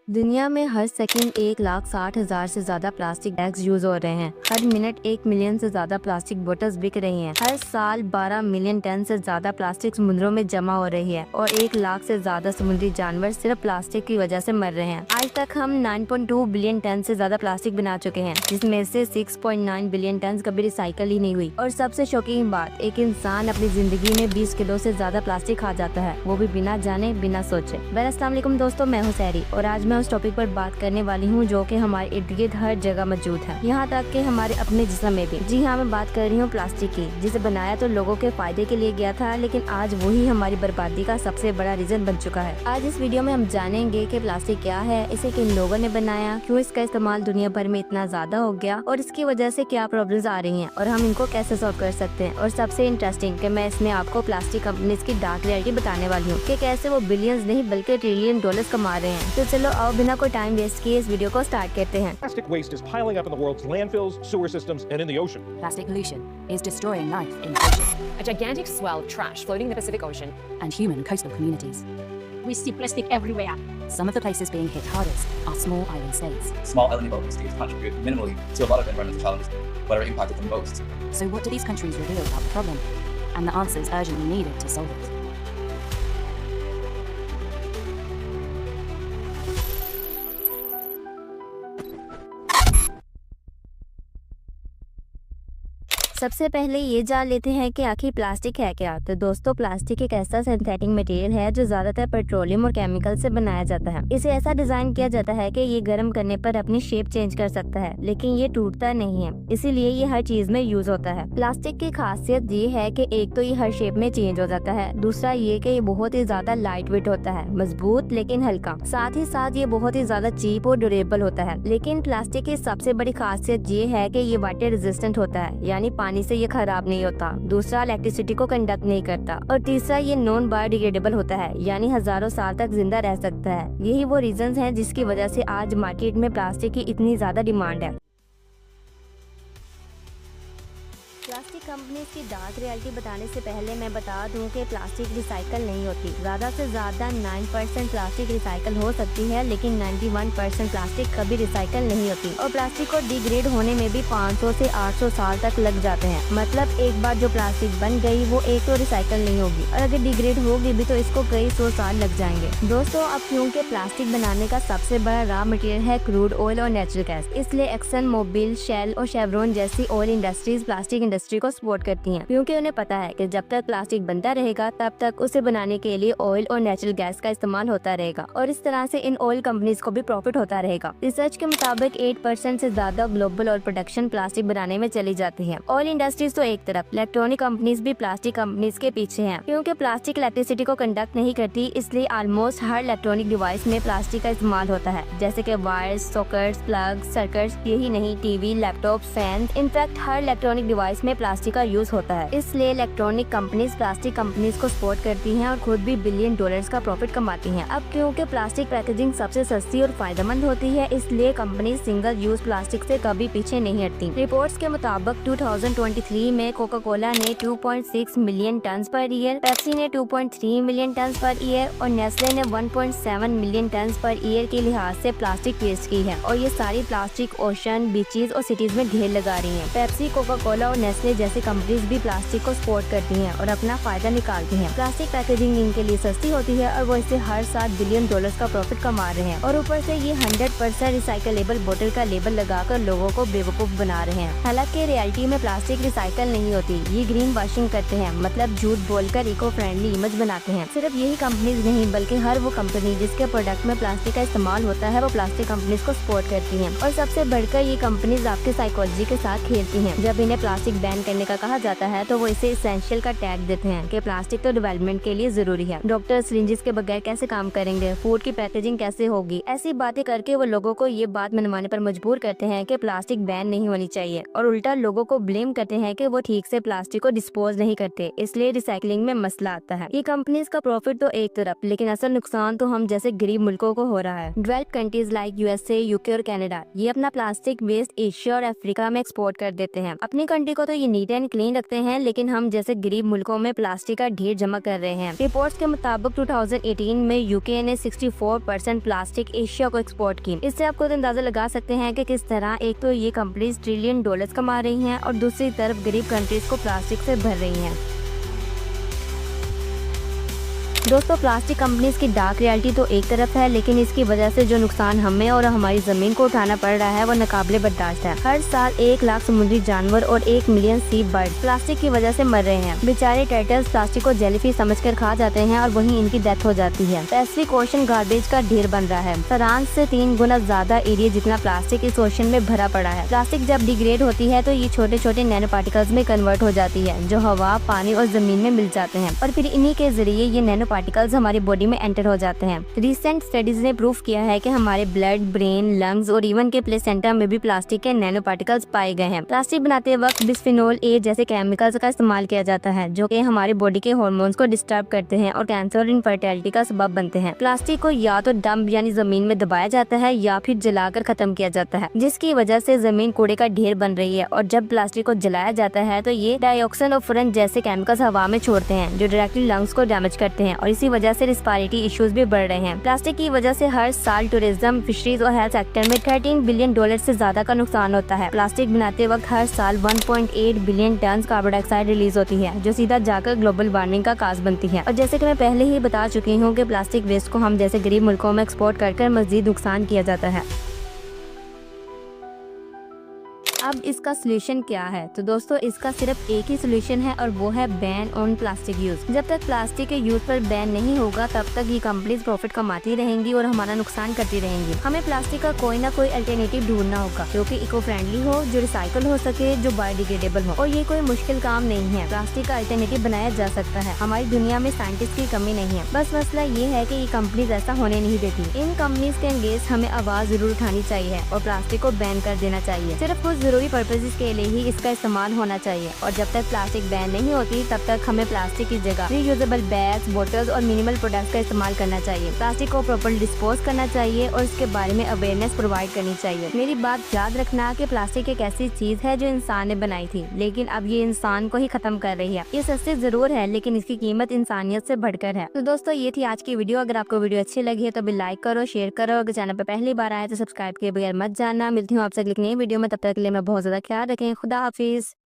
दुनिया में हर सेकंड 1,60,000 से ज्यादा प्लास्टिक बैग्स यूज हो रहे हैं। हर मिनट 1 मिलियन से ज्यादा प्लास्टिक बोतल्स बिक रही हैं। हर साल 12 मिलियन टन से ज्यादा प्लास्टिक समुद्रों में जमा हो रही है और 1 लाख से ज्यादा समुद्री जानवर सिर्फ प्लास्टिक की वजह से मर रहे हैं। आज तक हम 9.2 बिलियन टन से ज्यादा प्लास्टिक बना चुके हैं, जिसमें से 6.9 बिलियन टन कभी रिसाइकल ही नहीं हुई। और सबसे शॉकिंग बात, एक इंसान अपनी जिंदगी में 20 किलो से ज्यादा प्लास्टिक खा जाता है, वो भी बिना जाने बिना सोचे। अस्सलाम वालेकुम दोस्तों, मैं हूं सैरी और आज मैं उस टॉपिक पर बात करने वाली हूं जो कि हमारे इर्द गिर्द हर जगह मौजूद है, यहाँ तक कि हमारे अपने जिस्म में भी। जी हाँ, मैं बात कर रही हूँ प्लास्टिक की, जिसे बनाया तो लोगों के फायदे के लिए गया था, लेकिन आज वही हमारी बर्बादी का सबसे बड़ा रीजन बन चुका है। आज इस वीडियो में हम जानेंगे कि प्लास्टिक क्या है, इसे किन लोगों ने बनाया, क्यों इसका इस्तेमाल दुनिया भर में इतना ज्यादा हो गया और इसकी वजह से क्या प्रॉब्लम्स आ रही हैं और हम इनको कैसे सॉल्व कर सकते हैं। और सबसे इंटरेस्टिंग कि मैं इसमें आपको प्लास्टिक कंपनीज की डार्क रियलिटी बताने वाली हूँ कि कैसे वो बिलियंस नहीं बल्कि ट्रिलियन डॉलर्स कमा रहे हैं। तो चलो आओ बिना कोई टाइम वेस्ट किए इस वीडियो को स्टार्ट करते हैं। Plastic waste is piling up in the world's landfills, sewer systems, and in the ocean. Plastic pollution is destroying life in the ocean A gigantic swell of trash floating in the Pacific Ocean. and human coastal communities. We see plastic everywhere. Some of the places being hit hardest are small island states. Small island development states contribute minimally to a lot of environmental challenges, but are impacted the most. So what do these countries reveal about the problem and the answers urgently needed to solve it? सबसे पहले ये जान लेते हैं कि आखिर plastic है क्या। तो दोस्तों, प्लास्टिक एक ऐसा सिंथेटिक मटेरियल है जो ज्यादातर पेट्रोलियम और केमिकल से बनाया जाता है। इसे ऐसा डिजाइन किया जाता है कि ये गर्म करने पर अपनी शेप चेंज कर सकता है, लेकिन ये टूटता नहीं है, इसीलिए ये हर चीज में यूज होता है। प्लास्टिक की खासियत ये है कि एक तो ये हर शेप में चेंज हो जाता है, दूसरा ये कि ये बहुत ही ज्यादा लाइट वेट होता है, मजबूत लेकिन हल्का, साथ ही साथ ये बहुत ही ज्यादा चीप और ड्यूरेबल होता है। लेकिन प्लास्टिक की सबसे बड़ी खासियत ये है कि ये वाटर रेजिस्टेंट होता है, यानी पानी से ये खराब नहीं होता। दूसरा, इलेक्ट्रिसिटी को कंडक्ट नहीं करता। और तीसरा, ये नॉन बायोडिग्रेडेबल होता है, यानी हजारों साल तक जिंदा रह सकता है। यही वो रीजंस हैं जिसकी वजह से आज मार्केट में प्लास्टिक की इतनी ज्यादा डिमांड है। प्लास्टिक कंपनीज की डार्क रियलिटी बताने से पहले मैं बता दूं कि प्लास्टिक रिसाइकल नहीं होती। ज्यादा से ज्यादा 9% प्लास्टिक रिसाइकल हो सकती है, लेकिन 91% प्लास्टिक कभी रिसाइकल नहीं होती। और प्लास्टिक को डिग्रेड होने में भी 500 से 800 साल तक लग जाते हैं। मतलब एक बार जो प्लास्टिक बन गई वो एक तो रिसाइकल नहीं होगी, और अगर डिग्रेड होगी भी तो इसको कई 100 साल लग जाएंगे। दोस्तों, अब क्योंकि प्लास्टिक बनाने का सबसे बड़ा रॉ मटेरियल है क्रूड ऑयल और नेचुरल गैस, इसलिए एक्सन मोबिल, शेल और शेवरॉन जैसी ऑयल इंडस्ट्रीज प्लास्टिक इंडस्ट्री को सपोर्ट करती हैं, क्योंकि उन्हें पता है कि जब तक प्लास्टिक बनता रहेगा तब तक उसे बनाने के लिए ऑयल और नेचुरल गैस का इस्तेमाल होता रहेगा, और इस तरह से इन ऑयल कंपनीज को भी प्रॉफिट होता रहेगा। रिसर्च के मुताबिक 8% से ज्यादा ग्लोबल ऑयल प्रोडक्शन प्लास्टिक बनाने में चली जाती है। ऑयल इंडस्ट्रीज तो एक तरफ, इलेक्ट्रॉनिक कंपनीज भी प्लास्टिक कंपनीज के पीछे हैं, क्योंकि प्लास्टिक इलेक्ट्रिसिटी को कंडक्ट नहीं करती, इसलिए ऑलमोस्ट हर इलेक्ट्रॉनिक डिवाइस में प्लास्टिक का इस्तेमाल होता है, जैसे कि वायर्स, सॉकेट्स, प्लग्स, सर्किट्स। यही नहीं, टीवी, लैपटॉप, फैन, इनफैक्ट हर इलेक्ट्रॉनिक डिवाइस में प्लास्टिक का यूज होता है। इसलिए इलेक्ट्रॉनिक कंपनीज प्लास्टिक कंपनीज को सपोर्ट करती हैं और खुद भी बिलियन डॉलर्स का प्रॉफिट कमाती हैं। अब क्योंकि प्लास्टिक पैकेजिंग सबसे सस्ती और फायदेमंद होती है, इसलिए कंपनी सिंगल यूज प्लास्टिक से कभी पीछे नहीं हटती। रिपोर्ट्स के मुताबिक 2023 में कोका कोला ने 2.6 million ton per year, Pepsi ने 2.3 मिलियन टन पर ईयर और नेस्ले ने 1.7 मिलियन टन पर ईयर के लिहाज से प्लास्टिक वेस्ट की है। और ये सारी प्लास्टिक ओशन, बीचेस और सिटीज में ढेर लगा रही है। पेप्सी, कोका कोला और नेस्ले जैसी कंपनीज भी प्लास्टिक को सपोर्ट करती हैं और अपना फायदा निकालती हैं। प्लास्टिक पैकेजिंग इनके लिए सस्ती होती है और वो इससे हर साल बिलियन डॉलर्स का प्रॉफिट कमा रहे हैं, और ऊपर से ये 100% रिसाइकलेबल बोतल का लेबल लगाकर लोगों को बेवकूफ बना रहे हैं। हालांकि रियलिटी में प्लास्टिक रिसाइकल नहीं होती, ये ग्रीन वॉशिंग करते हैं, मतलब झूठ बोलकर इको फ्रेंडली इमेज बनाते हैं। सिर्फ यही कंपनीज नहीं बल्कि हर वो कंपनी जिसके प्रोडक्ट में प्लास्टिक का इस्तेमाल होता है वो प्लास्टिक कंपनीज को सपोर्ट करती है। और सबसे बढ़कर ये कंपनीज आपके साइकोलॉजी के साथ खेलती है। जब इन्हें प्लास्टिक बैन करने का कहा जाता है तो वो इसे एसेंशियल का टैग देते हैं कि प्लास्टिक तो डेवलपमेंट के लिए जरूरी है। डॉक्टर सिरिंजेस के बगैर कैसे काम करेंगे, फूड की पैकेजिंग कैसे होगी, ऐसी बातें करके वो लोगों को ये बात मनवाने पर मजबूर करते हैं कि प्लास्टिक बैन नहीं होनी चाहिए, और उल्टा लोगों को ब्लेम करते हैं कि वो ठीक से प्लास्टिक को डिस्पोज नहीं करते, इसलिए रिसाइकलिंग में मसला आता है। ये कंपनीज का प्रॉफिट तो एक तरफ, लेकिन असल नुकसान तो हम जैसे गरीब मुल्कों को हो रहा है। Developed countries like USA, UK और कनाडा ये अपना प्लास्टिक वेस्ट एशिया और अफ्रीका में एक्सपोर्ट कर देते हैं। अपनी कंट्री को तो ये नीड नीट एंड क्लीन रखते हैं, लेकिन हम जैसे गरीब मुल्कों में प्लास्टिक का ढेर जमा कर रहे हैं। रिपोर्ट्स के मुताबिक 2018 में यूके ने 64% प्लास्टिक एशिया को एक्सपोर्ट की। इससे आप खुद अंदाजा लगा सकते हैं कि किस तरह एक तो ये कंपनीज ट्रिलियन डॉलर्स कमा रही हैं और दूसरी तरफ गरीब कंट्रीज को प्लास्टिक से भर रही हैं। दोस्तों, प्लास्टिक कंपनीज की डार्क रियलिटी तो एक तरफ है, लेकिन इसकी वजह से जो नुकसान हमें और हमारी जमीन को उठाना पड़ रहा है वो नाकाबिले बर्दाश्त है। हर साल 1 लाख समुद्री जानवर और 1 मिलियन सी बर्ड प्लास्टिक की वजह से मर रहे हैं। बेचारे टर्टल्स प्लास्टिक को जेलीफिश समझकर खा जाते हैं और वहीं इनकी डेथ हो जाती है। पैसिफिक ओशन गार्बेज का ढेर बन रहा है। फ्रांस से 3 गुना ज्यादा एरिया जितना प्लास्टिक इस ओशन में भरा पड़ा है। प्लास्टिक जब डिग्रेड होती है तो ये छोटे छोटे नैनो पार्टिकल्स में कन्वर्ट हो जाती है, जो हवा, पानी और जमीन में मिल जाते हैं और फिर इन्हीं के जरिए ये नैनो पार्टिकल्स हमारी बॉडी में एंटर हो जाते हैं। रिसेंट स्टडीज ने प्रूफ किया है कि हमारे ब्लड, ब्रेन, लंग्स और इवन के प्लेसेंटा में भी प्लास्टिक के नैनो पार्टिकल्स पाए गए हैं। प्लास्टिक बनाते वक्त बिस्फेनोल ए जैसे केमिकल्स का इस्तेमाल किया जाता है, जो कि हमारे बॉडी के हार्मोन्स को डिस्टर्ब करते हैं और कैंसर और इनफर्टिलिटी का सबब बनते हैं। प्लास्टिक को या तो डंप यानी जमीन में दबाया जाता है या फिर जलाकर खत्म किया जाता है, जिसकी वजह से जमीन कूड़े का ढेर बन रही है। और जब प्लास्टिक को जलाया जाता है तो ये डाइऑक्सिन और फुरन जैसे केमिकल्स हवा में छोड़ते हैं, जो डायरेक्टली लंग्स को डैमेज करते हैं और इसी वजह से रिस्पायरेटरी इश्यूज भी बढ़ रहे हैं। प्लास्टिक की वजह से हर साल टूरिज्म, फिशरीज और हेल्थ सेक्टर में 13 बिलियन डॉलर से ज्यादा का नुकसान होता है। प्लास्टिक बनाते वक्त हर साल 1.8 billion ton carbon dioxide release होती है, जो सीधा जाकर ग्लोबल वार्मिंग का काज बनती है। और जैसे कि मैं पहले ही बता चुकी हूँ कि प्लास्टिक वेस्ट को हम जैसे गरीब मुल्कों में एक्सपोर्ट कर मजीद नुकसान किया जाता है। अब इसका सोल्यूशन क्या है? तो दोस्तों, इसका सिर्फ एक ही सोल्यूशन है और वो है बैन ऑन प्लास्टिक यूज। जब तक प्लास्टिक के यूज पर बैन नहीं होगा तब तक ये कंपनीज प्रॉफिट कमाती रहेंगी और हमारा नुकसान करती रहेंगी। हमें प्लास्टिक का कोई ना कोई अल्टरनेटिव ढूंढना होगा जो कि इको फ्रेंडली हो, जो रिसाइकल हो सके, जो बायोडिग्रेडेबल हो। और ये कोई मुश्किल काम नहीं है। प्लास्टिक का अल्टरनेटिव बनाया जा सकता है। हमारी दुनिया में साइंटिस्ट की कमी नहीं है। बस मसला ये है कि ये कंपनीज ऐसा होने नहीं देती। इन कंपनीज के अगेंस्ट हमें आवाज जरूर उठानी चाहिए और प्लास्टिक को बैन कर देना चाहिए। सिर्फ कुछ जरूरी पर्पसेस के लिए ही इसका इस्तेमाल होना चाहिए। और जब तक प्लास्टिक बैन नहीं होती तब तक हमें प्लास्टिक की जगह रीयूजेबल बैग्स, बोतल्स और मिनिमल प्रोडक्ट्स का इस्तेमाल करना चाहिए। प्लास्टिक को प्रॉपर्ली डिस्पोज करना चाहिए और इसके बारे में अवेयरनेस प्रोवाइड करनी चाहिए। मेरी बात याद रखना कि प्लास्टिक एक ऐसी चीज है जो इंसान ने बनाई थी, लेकिन अब ये इंसान को ही खत्म कर रही है। ये सस्ती जरूर है, लेकिन इसकी कीमत इंसानियत से बढ़कर है। तो दोस्तों, ये थी आज की वीडियो। अगर आपको वीडियो अच्छी लगी है तो भी लाइक करो, शेयर करो। अगर चैनल पर पहली बार आए तो सब्सक्राइब किए बगैर मत जाना। मिलती हूँ आपसे एक नई वीडियो में, तब तक के लिए मैं बहुत ज्यादा ख्याल रखें। खुदा हाफिज।